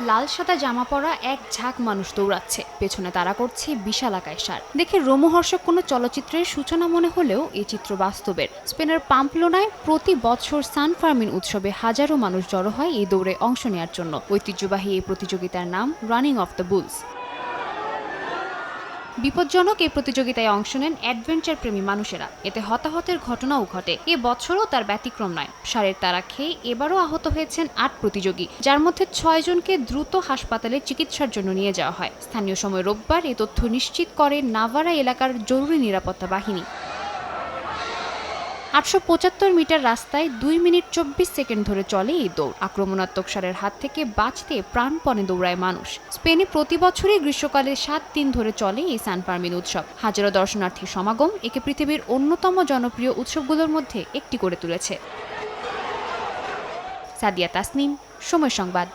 লাল সাদা জামা পরা এক ঝাঁক মানুষ দৌড়াচ্ছে, পেছনে তারা করছে বিশালাকায় সার। দেখে রোমহর্ষক কোনো চলচ্চিত্রের সূচনা মনে হলেও এই চিত্র বাস্তবের। স্পেনের পাম্পলোনায় প্রতি বছর সান ফার্মিন উৎসবে হাজারো মানুষ জড়ো হয় এই দৌড়ে অংশ নেওয়ার জন্য। ঐতিহ্যবাহী এই প্রতিযোগিতার নাম রানিং অফ দ্য বুলস। বিপজ্জনক এই প্রতিযোগিতায় অংশ নেন অ্যাডভেঞ্চার প্রেমী মানুষেরা। এতে হতাহতের ঘটনাও ঘটে। এ বছরও তার ব্যতিক্রম নয়। সারের তারা খেয়ে এবারও আহত হয়েছেন ৮ প্রতিযোগী, যার মধ্যে ৬ জনকে দ্রুত হাসপাতালে চিকিৎসার জন্য নিয়ে যাওয়া হয়। স্থানীয় সময় রোববার এ তথ্য নিশ্চিত করে নাভারা এলাকার জরুরি নিরাপত্তা বাহিনী। ৮৭৫ মিটার রাস্তায় ২ মিনিট ২৪ সেকেন্ড ধরে চলে এই দৌড়। আক্রমণাত্মক সারের হাত থেকে বাঁচতে প্রাণপণে দৌড়ায় মানুষ। স্পেনে প্রতি বছরই গ্রীষ্মকালে ৭ দিন ধরে চলে এই সান ফার্মিন উৎসব। হাজারো দর্শনার্থীর সমাগম একে পৃথিবীর অন্যতম জনপ্রিয় উৎসবগুলোর মধ্যে একটি করে তুলেছে। সাদিয়া তাসনিম, সময় সংবাদ।